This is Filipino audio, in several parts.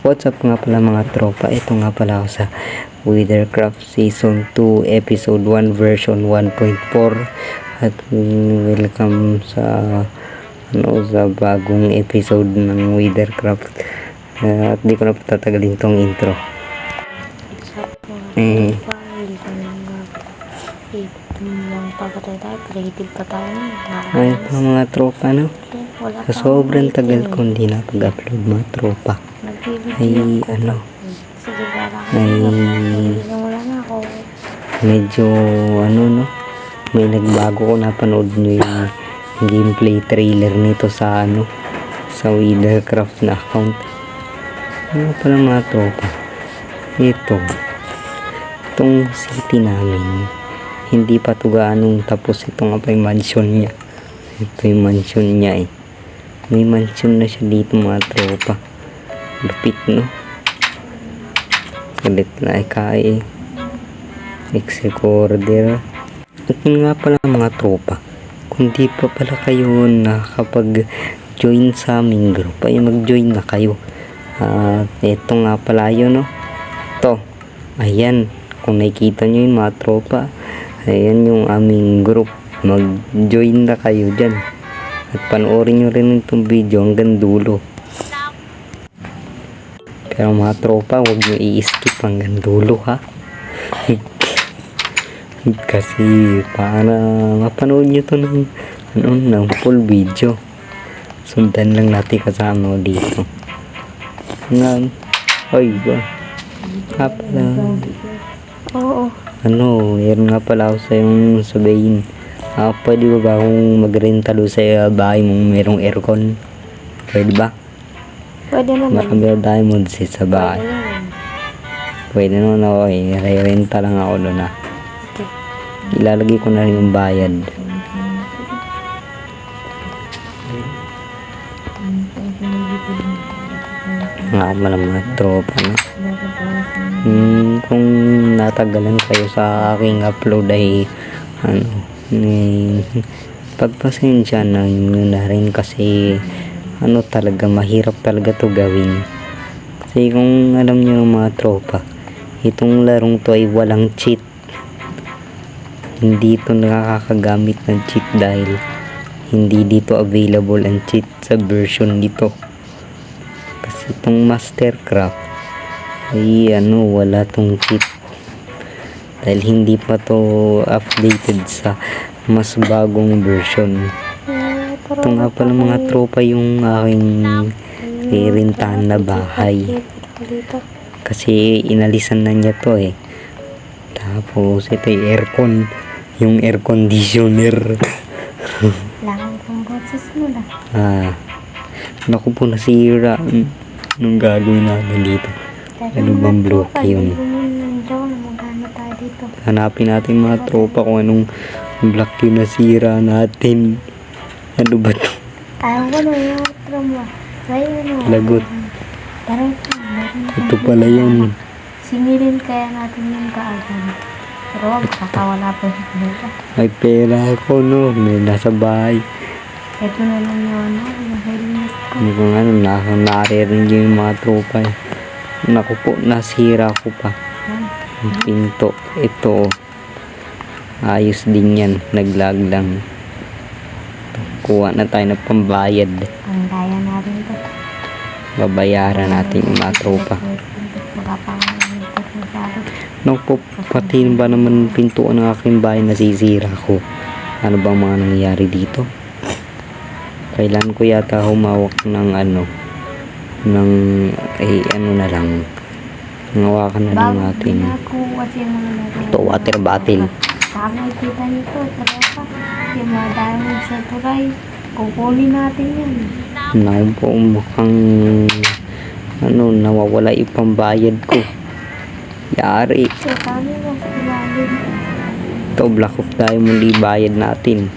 What's up nga pala mga tropa, ito nga pala ako sa Withercraft Season 2 Episode 1 version 1.4 at welcome sa bagong episode ng Withercraft. At di ko na patatagalin tong intro. Creative pa tayo. Ay pa mga tropa, no? Sa sobrang tagal ko hindi na pag-upload mga tropa. Ay medyo no, may nagbago ko, napanood nyo yung gameplay trailer nito sa sa Withercraft na account. Pala mga tropa, itong city namin hindi pa to gaanong tapos. Ito nga pa yung mansion niya. Ito yung mansion niya may mansion na siya dito mga tropa. Lupit, no? Salit na execorder. At yun nga pala mga tropa, kung di pa pala kayo nakakapag-join sa aming group, ay mag-join na kayo. At ito nga pala yun, no? Ito, ayan, kung nakikita nyo yung mga tropa, ayan yung aming group. Mag-join na kayo dyan. At panoorin nyo rin itong video hanggang dulo. Pero mga tropa, huwag nyo i-skip hanggang dulo, ha? Kasi para mapanood nyo to ng full video. Sundan lang natin kasama dito. Nga, ay ba? Pala. Oo. Meron nga pala ako sa yung sabihin. Pwede ba akong magrenta doon sa bahay mong merong aircon? Pwede ba? Pwede naman. Marami ako diamond sa bahay. Pwede naman ako re-renta lang ako doon Ilalagay ko na rin yung bayad. Nga pala mga tropa, no? Kung natagalan kayo sa aking upload ay pagpasensya na nyo na rin kasi talaga mahirap talaga to gawin. Kasi kung alam nyo mga tropa, itong larong to ay walang cheat. Hindi ito nakakagamit ng cheat dahil hindi dito available ang cheat sa version nito. Kasi itong Mastercraft ay wala tong cheat dahil hindi pa to updated sa mas bagong version. Ito nga pala mga tropa yung aking rirentahan na bahay kasi inalisan na niya to tapos ito yung aircon, yung air conditioner. Langan kong boses mo na. Naku po, nasira. Anong gagawin natin dito? Ano bang bloke yun? Hanapin natin mga tropa kung anong block yung nasira natin. Ano ba ito? Ayaw ko na yung trauma. Lagot. Ito pala yun. Singilin kaya natin yung kaagad. Pero makakawala pa dito. May pera ako, no? May nasa bahay. Ito na lang yun, yung helmet ko. Hindi ko nga narinig yung mga tropa Naku po, nasira ko pa. Yung pinto. Ito. Ayos din yan. Naglag lang. Kuha na tayo ng pambayad. Ang kaya natin ito. Babayaran natin yung mga tropa. Naku po, pati ba naman pintuan ng aking bahay nasisira ko? Ano bang mga nangyayari dito? Kailan ko yata humawak ng na lang. Ngawakan na lang natin. Ito, water bottle. Tama, kita nyo ito. Yung mga diamond sa turay. Kukunin natin yan. Naku po, mukhang nawawala yung pambayad ko. Yari. Ito, block of diamond bayad natin.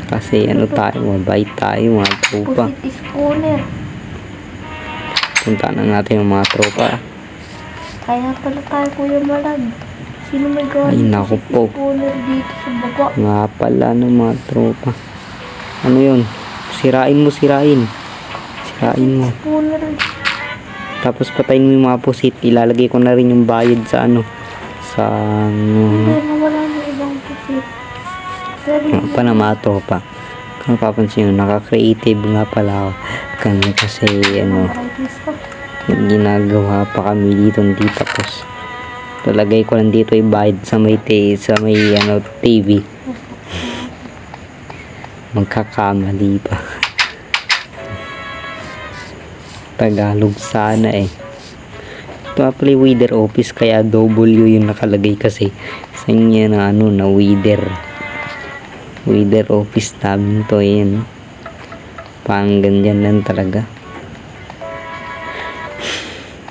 Kasi tayo, mabait tayo mga tropa. Punta na natin yung mga tropa. Kaya pala tayo, Kuya Malag. Sino may gawa naku po. Dito sa baba? Nga pala ng mga tropa. Ano yun? Sirain mo. Sirain mo. Tapos patayin mo yung mga pusit. Ilalagay ko na rin yung bayad sa ano. Sa Hindi na wala na ibang pusit. Pero Panamato pa. Kung papansin nyo, naka-creative nga pala ako. Kami kasi ano, arthritis ko. ginagawa pa kami dito hindi tapos. Talagay ko lang dito yung bayad sa may ano, TV. Magkakamali pa. Tagalog sana eh. Ito pala yung weather office kaya W yung nakalagay kasi sa inyo na ano na weather office namin to yan. Pang ganyan lang talaga.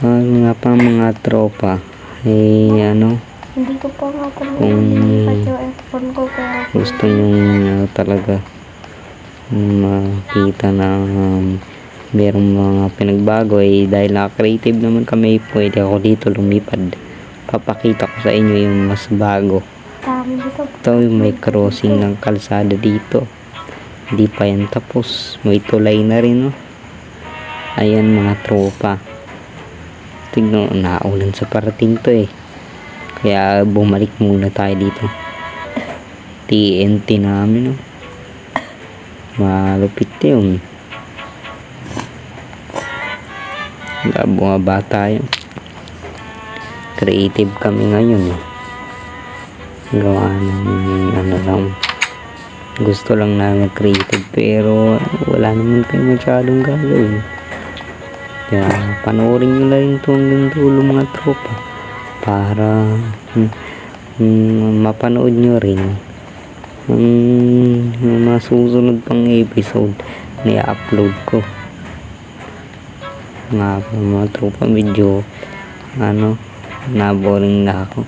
Nga pa mga tropa ano Hindi ko pa nga pala Kung- nilipat yung iPhone ko pero gusto nyo talaga makita na merong mga pinagbago dahil naka-creative naman kami, pwede ako dito lumipad, papakita ko sa inyo yung mas bago. dami dito. Ito yung may crossing ng kalsada dito, hindi pa yan tapos, may tulay na rin ayan mga tropa, tignan, naulan sa parating to kaya bumalik muna tayo dito. TNT namin malupit yun. Bumaba tayo. Creative kami ngayon gawa ng ano lang, gusto lang namin creative pero wala naman kayo masyadong gagawin, kaya panoorin nyo lang ito hanggang dulo mga tropa para mapanood nyo rin ang mga susunod pang episode na i-upload ko. Nga mga tropa, medyo naboring na ako.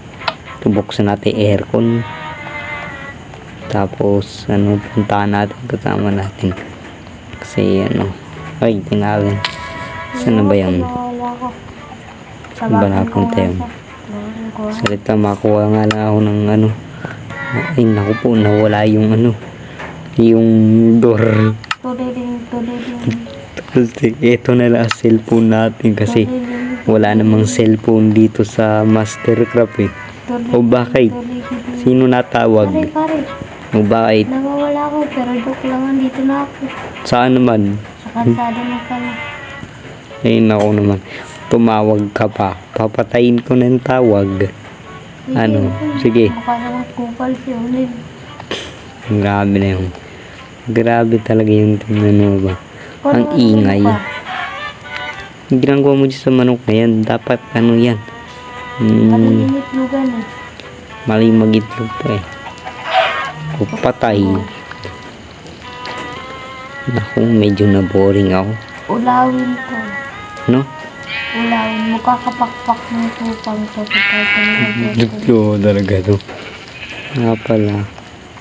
Buksan natin aircon, tapos puntahan natin kasama natin kasi ay tinawin saan na ba yan Wala ko. Sa Balakong Tem. Salita, makuha nga lang ako ng ay naku po, nawala yung yung door. Tuloy din. Tapos ito na lang cellphone natin kasi wala namang cellphone dito sa Mastercraft o bakit? Sino natawag? Pare. O bakit? Nawawala ko pero joke lang, dito na ako. Saan naman? Sa kalsada na pala. Ay naku naman, tumawag ka pa, papatayin ko ng tawag. Sige, Mukha naman kupal si Unil. grabe na yun. Grabe talaga yung tingnan mo ba? Ang ingay. Yung ginagawa mo dyan sa manok na yan, dapat yan. Malinit lugan Mali mag-itlog pa o patay. Naku, medyo na-boring ako. Ulawin to. Ulawin mo, kakapakpak ng tupang to. Oo, talaga to. Nga pala,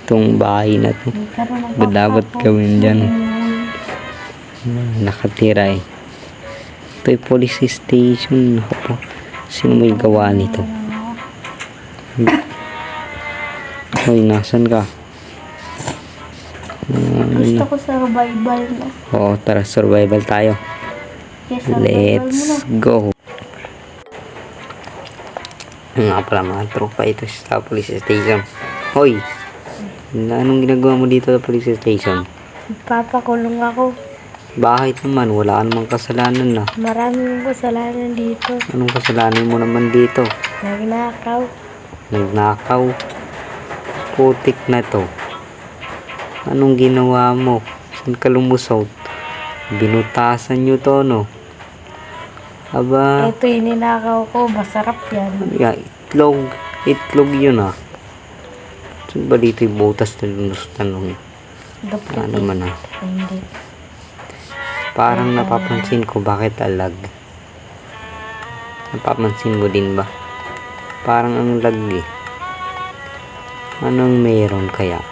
itong bahay na to. Dapat gawin dyan. Nakatira Ito yung police station. Naku po, sino may gawa nito? Hoy, nasan ka? Gusto ko survival na. Oo, tara, survival tayo. Yes, survival mo na. Let's go. Nga pala mga tropa, ito sa police station. Hoy, anong ginagawa mo dito sa police station? Papakulong ako. Bakit naman? Wala namang kasalanan na. Maraming kasalanan dito. Anong kasalanan mo naman dito? Nagnakaw. Nagnakaw. Putik na to. Anong ginawa mo? Saan ka lumusot? Binutasan nyo to, Aba, Ito yung ninakaw ko. Masarap yan. itlog. Itlog yun, Saan ba dito yung butas na lunusutan Duplicate. Ano man, Ay, hindi. Parang napapansin ko bakit alag. Napapansin mo din ba? Parang ang lag Anong meron kaya?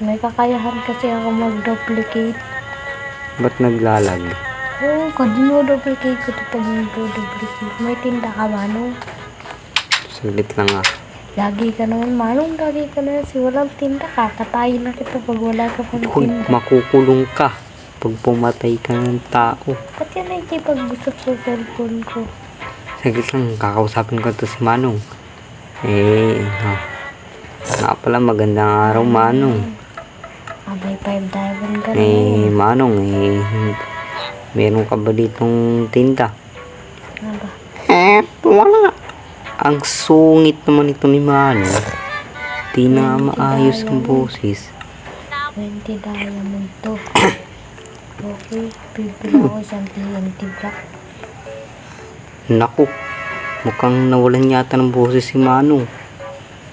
May kakayahan kasi ako mag-duplicate. Ba't naglalag? Oo, kung dino-duplicate ko ito pag nag-duplicate. May tinda ka, Manong. Saglit lang Lagi ka naman, Manong. Lagi ka na. Si walang tinda ka. Katayin na kita pag wala ka pang Hoy, tinda. makukulong ka. pag pumatay ka ng tao. Ba't yan nakikipag-usap sa cellphone ko? Saglit lang, kakausapin ko to si Manong. Nga pala, magandang araw, Manong. Abay, 5 diamond ka na Manong, meron ka ba ditong tinda? Ano ba? Wala. Ang sungit naman ito ni Manong. Di na maayos ang boses. 20 diamond to. Okay, pipila ko isang TNT block. Naku, mukhang nawalan yata ng boses si Manong.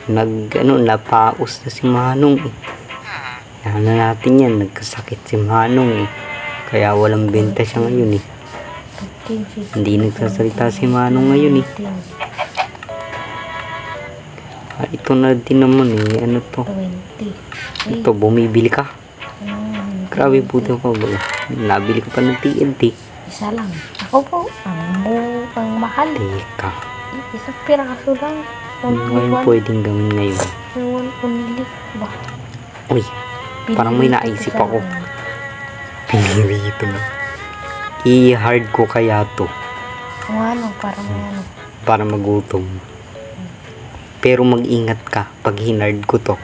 Napaus na si Manong eh. Yan na natin yan, nagkasakit si Manong eh. Kaya walang benta siya ngayon eh. 15, 16, Hindi nagsasalita si Manong ngayon eh. 18, Ito na din naman eh, ano to? 20. Ito, bumibili ka. Grabe puto ko ba? Nabili ko pa ng TNT. Isa lang. Ako po, ang mahal. Teka, Isang piraso lang. ngayon pwedeng gawin ngayon. Only. Ba? Uy, parang may naisip ako. Pinili ito na. I-hard ko kaya to Kung ano, parang ano. para magutom. Pero mag-ingat ka pag hinard ko to.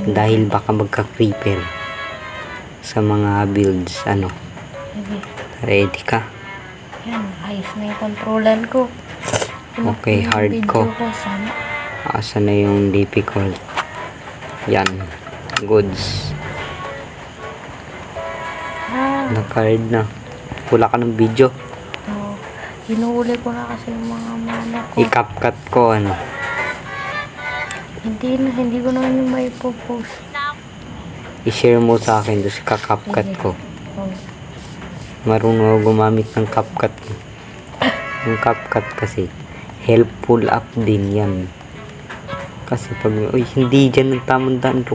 Dahil baka magka-creeper sa mga builds. Ano? Sige. Ready ka? Yan, ayos na yung controller ko. Okay, hard ko. Sana. Asa na yung difficult? Yan. Goods. Naka-hard na. Wala ka ng video. Oh, hinuhuli ko na kasi yung mga mana ko. I-CapCut ko ano. Hindi ko na yung may post. I-share mo sa akin doon sa CapCut ko. Oh. Marunong ako gumamit ng CapCut. Yung CapCut kasi helpful app din yan. Kasi pag hindi dyan ang tamang daan,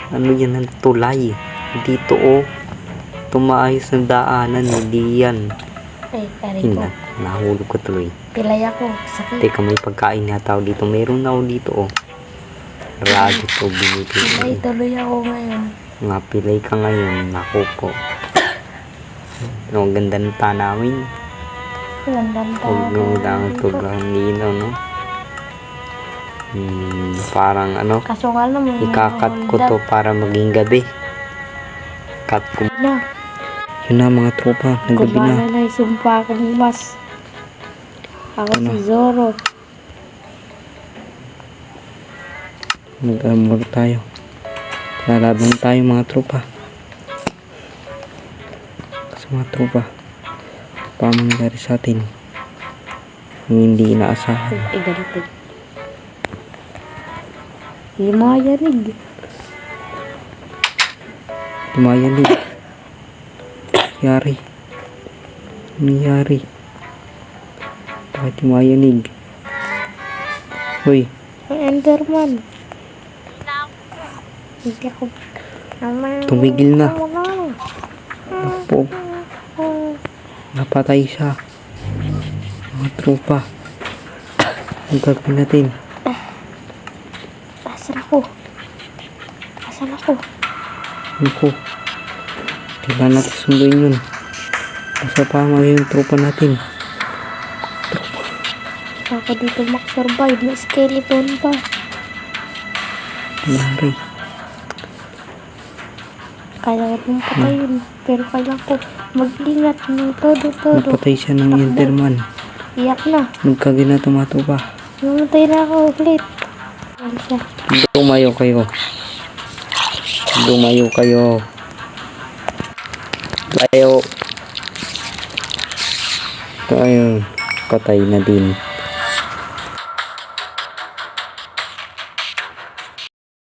ano yan ang tulay dito tumaayos ng daanan, hindi yan. Ay, kari ko. Nahulog ko tuloy. Pilay ako. Sakit. Teka, may pagkain na tao dito. Meron na ako dito Rado to Pilay binibili. tuloy ako ngayon. Nga pilay ka ngayon. Naku po. Ang ganda ng tanawin. Gandang Huwag lang tulang nino, no? Parang ano, Kaso nga naman. ikakat ko to para maging gabi. Cut ko. Na. Yun na mga tropa, naggabi Kumana na. na isumpa akong mas. Ako Ano? si Zoro. Mag-amor tayo. Lalaban tayo mga tropa. Kasi mga tropa, paano mangyari sa atin? Yung hindi inaasahan. Ay, ganito. Himayanig. Tumayanig. Yari. Nangyari. Bakit tumayanig? Hoy, Ang Enderman. Hindi ako. tumigil na. Po, napatay siya. Mga tropa. Ang gagawin natin? Asan ako? Asan ako? Ano ko? Kailangan natin sunduin yun. Basta pa yung tropa natin. Ako dito mag-survive. May skeleton pa. Nangyari. Kaya ko mong patayin. Pero kailangan ko mag-ingat ng todo-todo. Napatay siya ng Enderman. Iyak na. Nagkaginato mga tropa. Namatay na ako ulit. Ano siya? Lumayo kayo. Lumayo kayo. Layo. Ito ayun. Katay na din.